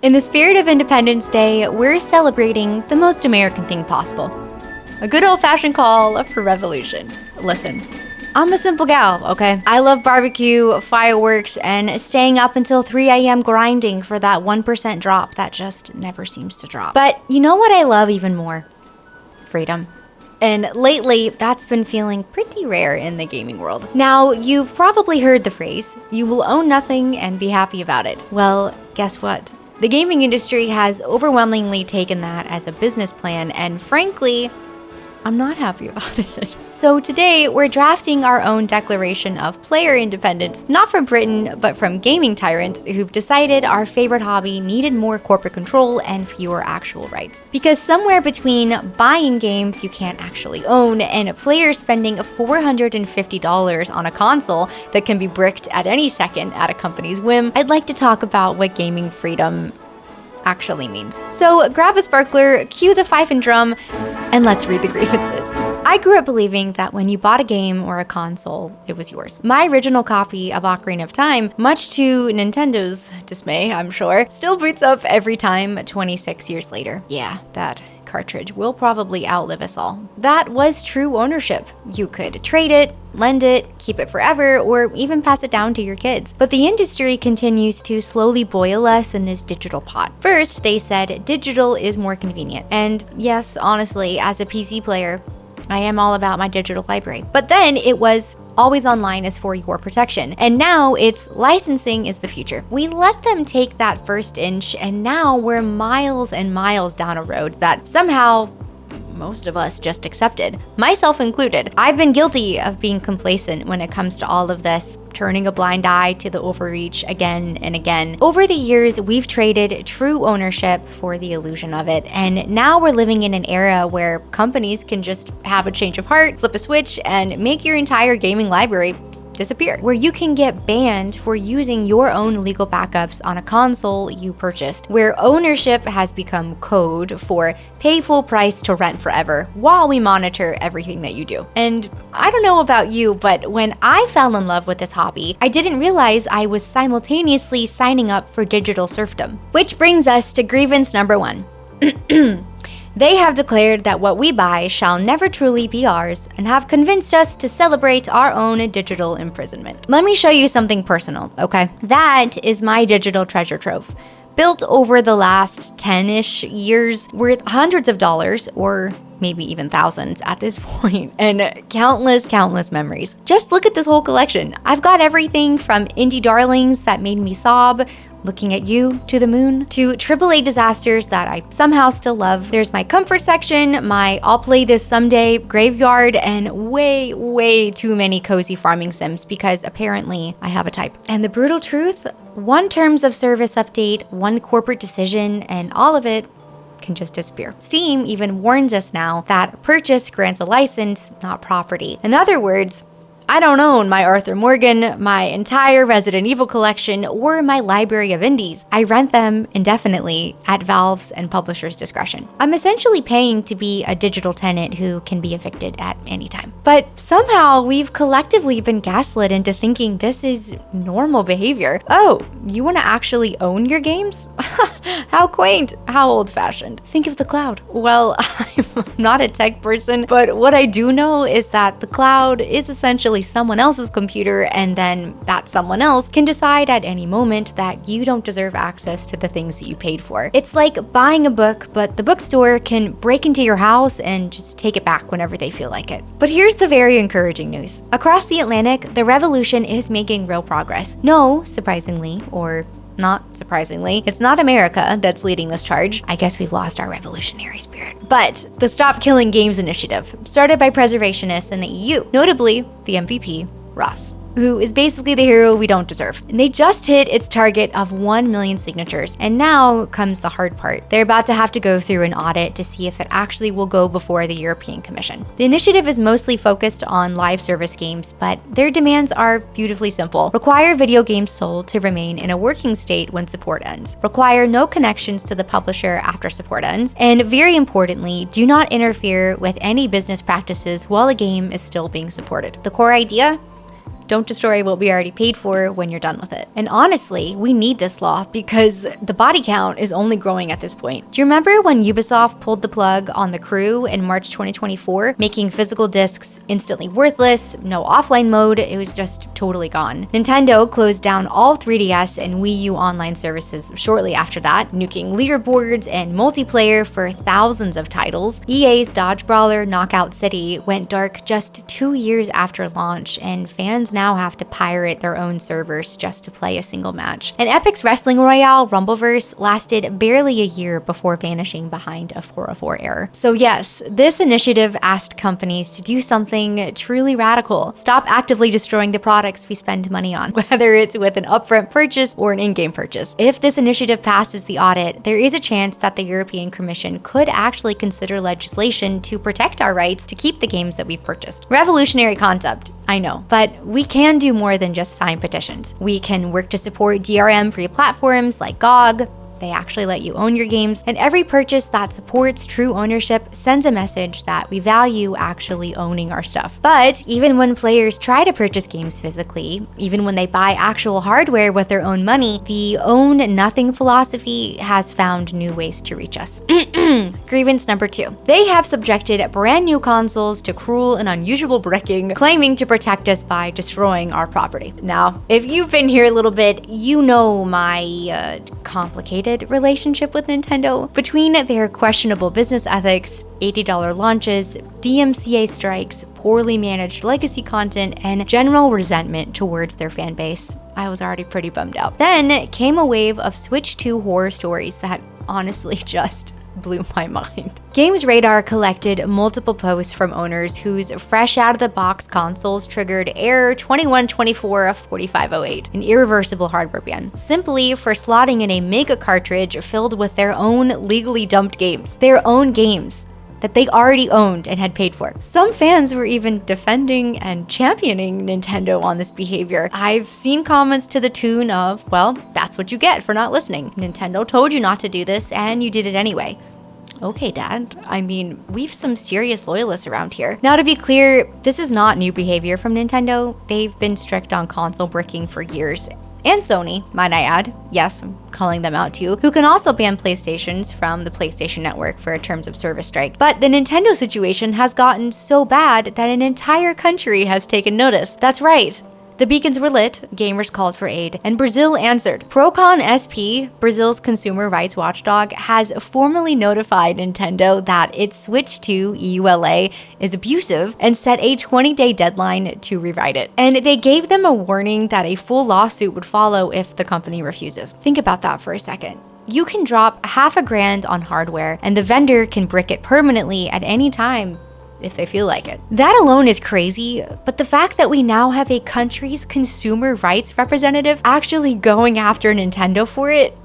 In the spirit of Independence Day, we're celebrating the most American thing possible. A good old-fashioned call for revolution. Listen, I'm a simple gal, okay? I love barbecue, fireworks, and staying up until 3 a.m. grinding for that 1% drop that just never seems to drop. But you know what I love even more? Freedom. And lately, that's been feeling pretty rare in the gaming world. Now, you've probably heard the phrase, you will own nothing and be happy about it. Well, guess what? The gaming industry has overwhelmingly taken that as a business plan, and frankly, I'm not happy about it. So today, we're drafting our own declaration of player independence, not from Britain, but from gaming tyrants who've decided our favorite hobby needed more corporate control and fewer actual rights. Because somewhere between buying games you can't actually own and players spending $450 on a console that can be bricked at any second at a company's whim, I'd like to talk about what gaming freedom actually means. So grab a sparkler, cue the fife and drum, and let's read the grievances. I grew up believing that when you bought a game or a console, it was yours. My original copy of Ocarina of Time, much to Nintendo's dismay, I'm sure, still boots up every time 26 years later. Yeah, that cartridge will probably outlive us all. That was true ownership. You could trade it, lend it, keep it forever, or even pass it down to your kids. But the industry continues to slowly boil us in this digital pot. First, they said digital is more convenient. And yes, honestly, as a PC player, I am all about my digital library. But then it was always online is for your protection. And now it's licensing is the future. We let them take that first inch, and now we're miles and miles down a road that somehow most of us just accepted, myself included. I've been guilty of being complacent when it comes to all of this, turning a blind eye to the overreach again and again. Over the years, we've traded true ownership for the illusion of it, and now we're living in an era where companies can just have a change of heart, flip a switch, and make your entire gaming library disappear, where you can get banned for using your own legal backups on a console you purchased, where ownership has become code for pay full price to rent forever while we monitor everything that you do. And I don't know about you, but when I fell in love with this hobby, I didn't realize I was simultaneously signing up for digital serfdom. Which brings us to grievance number 1. They have declared that what we buy shall never truly be ours and have convinced us to celebrate our own digital imprisonment. Let me show you something personal, okay? That is my digital treasure trove, built over the last 10-ish years, worth hundreds of dollars, or maybe even thousands at this point, and countless memories. Just look at this whole collection. I've got everything from indie darlings that made me sob, Looking at You, To the Moon, to AAA disasters that I somehow still love. There's my comfort section, my I'll play this someday graveyard, and way too many cozy farming sims because apparently I have a type. And the brutal truth, one terms of service update, one corporate decision, and all of it can just disappear. Steam even warns us now that purchase grants a license, not property. In other words, I don't own my Arthur Morgan, my entire Resident Evil collection, or my library of indies. I rent them indefinitely at Valve's and publisher's discretion. I'm essentially paying to be a digital tenant who can be evicted at any time. But somehow we've collectively been gaslit into thinking this is normal behavior. Oh, you want to actually own your games? How quaint, how old-fashioned. Think of the cloud. Well, I'm not a tech person, but what I do know is that the cloud is essentially someone else's computer, and then that someone else can decide at any moment that you don't deserve access to the things that you paid for. It's like buying a book, but the bookstore can break into your house and just take it back whenever they feel like it. But here's the very encouraging news. Across the Atlantic, the revolution is making real progress. No, surprisingly, or not surprisingly, it's not America that's leading this charge. I guess we've lost our revolutionary spirit. But the Stop Killing Games initiative, started by preservationists in the EU, notably the MVP, Ross, who is basically the hero we don't deserve. And they just hit its target of 1 million signatures. And now comes the hard part. They're about to have to go through an audit to see if it actually will go before the European Commission. The initiative is mostly focused on live service games, but their demands are beautifully simple. Require video games sold to remain in a working state when support ends. Require no connections to the publisher after support ends. And very importantly, do not interfere with any business practices while a game is still being supported. The core idea? don't destroy what we already paid for when you're done with it. And honestly, we need this law because the body count is only growing at this point. Do you remember when Ubisoft pulled the plug on The Crew in March 2024, making physical discs instantly worthless, no offline mode, it was just totally gone. Nintendo closed down all 3DS and Wii U online services shortly after that, nuking leaderboards and multiplayer for thousands of titles. EA's dodge brawler Knockout City went dark just 2 years after launch, and fans now have to pirate their own servers just to play a single match. And Epic's Wrestling Royale Rumbleverse lasted barely a year before vanishing behind a 404 error. So yes, this initiative asked companies to do something truly radical. Stop actively destroying the products we spend money on, whether it's with an upfront purchase or an in-game purchase. If this initiative passes the audit, there is a chance that the European Commission could actually consider legislation to protect our rights to keep the games that we've purchased. Revolutionary concept, I know, but we can do more than just sign petitions. We can work to support DRM-free platforms like GOG. They actually let you own your games, and every purchase that supports true ownership sends a message that we value actually owning our stuff. But even when players try to purchase games physically, even when they buy actual hardware with their own money, the own nothing philosophy has found new ways to reach us. Grievance number 2. They have subjected brand new consoles to cruel and unusual bricking, claiming to protect us by destroying our property. Now, if you've been here a little bit, you know my complicated relationship with Nintendo. Between their questionable business ethics, $80 launches, DMCA strikes, poorly managed legacy content, and general resentment towards their fan base, I was already pretty bummed out. Then came a wave of Switch 2 horror stories that honestly just blew my mind. Games Radar collected multiple posts from owners whose fresh out of the box consoles triggered error 2124-4508, an irreversible hardware ban, simply for slotting in a mega cartridge filled with their own legally dumped games. Their own games that they already owned and had paid for. Some fans were even defending and championing Nintendo on this behavior. I've seen comments to the tune of, well, that's what you get for not listening. Nintendo told you not to do this and you did it anyway. Okay, Dad. I mean, we've some serious loyalists around here. Now, to be clear, this is not new behavior from Nintendo. They've been strict on console bricking for years. And Sony, might I add. Yes, I'm calling them out too, who can also ban PlayStations from the PlayStation Network for a terms of service strike. But the Nintendo situation has gotten so bad that an entire country has taken notice. That's right. The beacons were lit, gamers called for aid, and Brazil answered. Procon SP, Brazil's consumer rights watchdog, has formally notified Nintendo that its Switch 2 EULA is abusive and set a 20-day deadline to rewrite it. And they gave them a warning that a full lawsuit would follow if the company refuses. Think about that for a second. You can drop $500,000 on hardware, and the vendor can brick it permanently at any time if they feel like it. That alone is crazy, but the fact that we now have a country's consumer rights representative actually going after Nintendo for it,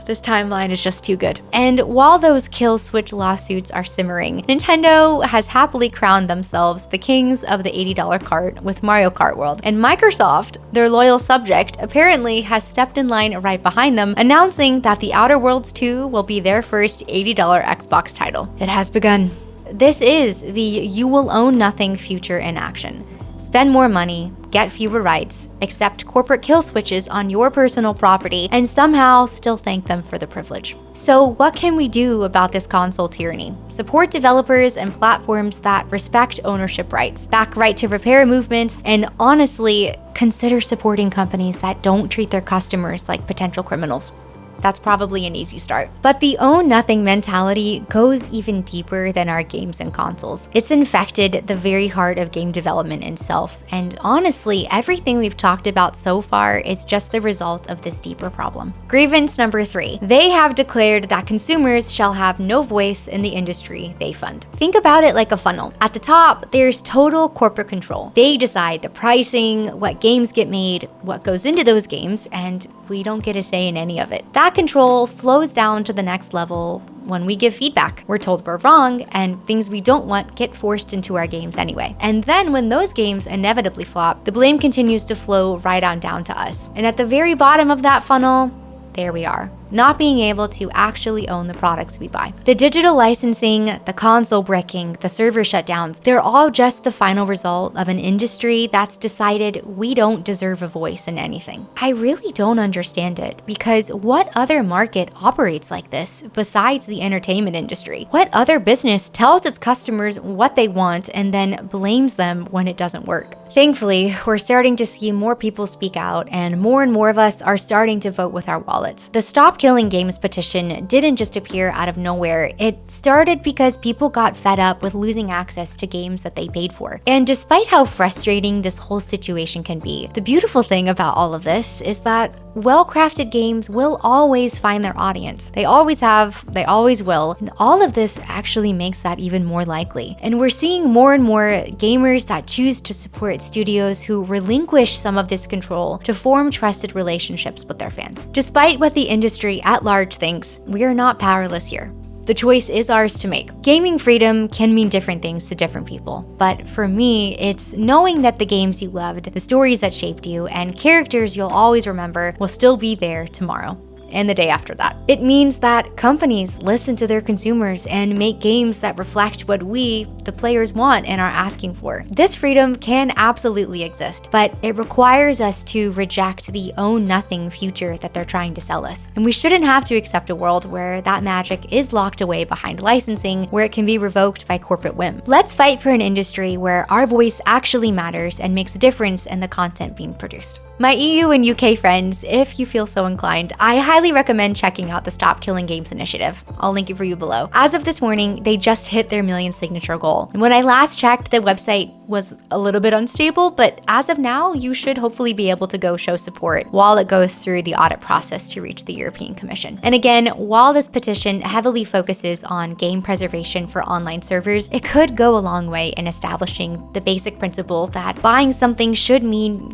this timeline is just too good. And while those kill Switch lawsuits are simmering, Nintendo has happily crowned themselves the kings of the $80 cart with Mario Kart World. And Microsoft, their loyal subject, apparently has stepped in line right behind them, announcing that The Outer Worlds 2 will be their first $80 Xbox title. It has begun. This is the you will own nothing future in action. Spend more money, get fewer rights, accept corporate kill switches on your personal property, and somehow still thank them for the privilege. So what can we do about this console tyranny? Support developers and platforms that respect ownership rights, back right to repair movements, and honestly, consider supporting companies that don't treat their customers like potential criminals. That's probably an easy start. But the own nothing mentality goes even deeper than our games and consoles. It's infected the very heart of game development itself. And honestly, everything we've talked about so far is just the result of this deeper problem. Grievance number 3. They have declared that consumers shall have no voice in the industry they fund. Think about it like a funnel. At the top, there's total corporate control. They decide the pricing, what games get made, what goes into those games, and we don't get a say in any of it. That control flows down to the next level when we give feedback. We're told we're wrong, and things we don't want get forced into our games anyway. And then when those games inevitably flop, the blame continues to flow right on down to us. And at the very bottom of that funnel, there we are. not being able to actually own the products we buy. The digital licensing, the console bricking, the server shutdowns, they're all just the final result of an industry that's decided we don't deserve a voice in anything. I really don't understand it, because what other market operates like this besides the entertainment industry? What other business tells its customers what they want and then blames them when it doesn't work? Thankfully, we're starting to see more people speak out, and more of us are starting to vote with our wallets. The Stop Killing Games petition didn't just appear out of nowhere. It started because people got fed up with losing access to games that they paid for. And despite how frustrating this whole situation can be, the beautiful thing about all of this is that well-crafted games will always find their audience. They always have, they always will, and all of this actually makes that even more likely. And we're seeing more and more gamers that choose to support studios who relinquish some of this control to form trusted relationships with their fans. Despite what the industry at large thinks, we are not powerless here. The choice is ours to make. Gaming freedom can mean different things to different people, but for me, it's knowing that the games you loved, the stories that shaped you, and characters you'll always remember will still be there tomorrow and the day after that. It means that companies listen to their consumers and make games that reflect what we, the players, want and are asking for. This freedom can absolutely exist, but it requires us to reject the own-nothing future that they're trying to sell us. And we shouldn't have to accept a world where that magic is locked away behind licensing, where it can be revoked by corporate whim. Let's fight for an industry where our voice actually matters and makes a difference in the content being produced. My EU and UK friends, if you feel so inclined, I highly recommend checking out the Stop Killing Games initiative. I'll link it for you below. As of this morning, they just hit their 1 million signature goal. And when I last checked, the website was a little bit unstable, but as of now, you should hopefully be able to go show support while it goes through the audit process to reach the European Commission. And again, while this petition heavily focuses on game preservation for online servers, it could go a long way in establishing the basic principle that buying something should mean,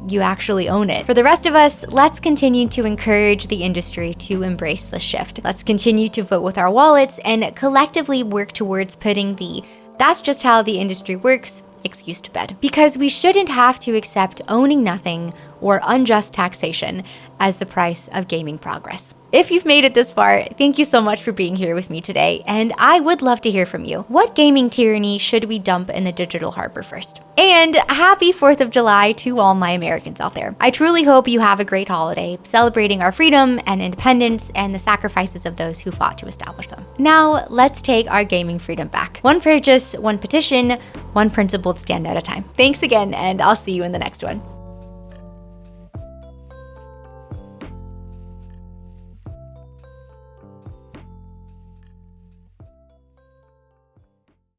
you actually own it. For the rest of us, let's continue to encourage the industry to embrace the shift. Let's continue to vote with our wallets and collectively work towards putting the "that's just how the industry works" excuse to bed. Because we shouldn't have to accept owning nothing or unjust taxation as the price of gaming progress. If you've made it this far, thank you so much for being here with me today, and I would love to hear from you. What gaming tyranny should we dump in the digital harbor first? And happy 4th of July to all my Americans out there. I truly hope you have a great holiday, celebrating our freedom and independence and the sacrifices of those who fought to establish them. Now, let's take our gaming freedom back. One purchase, one petition, one principled stand at a time. Thanks again, and I'll see you in the next one.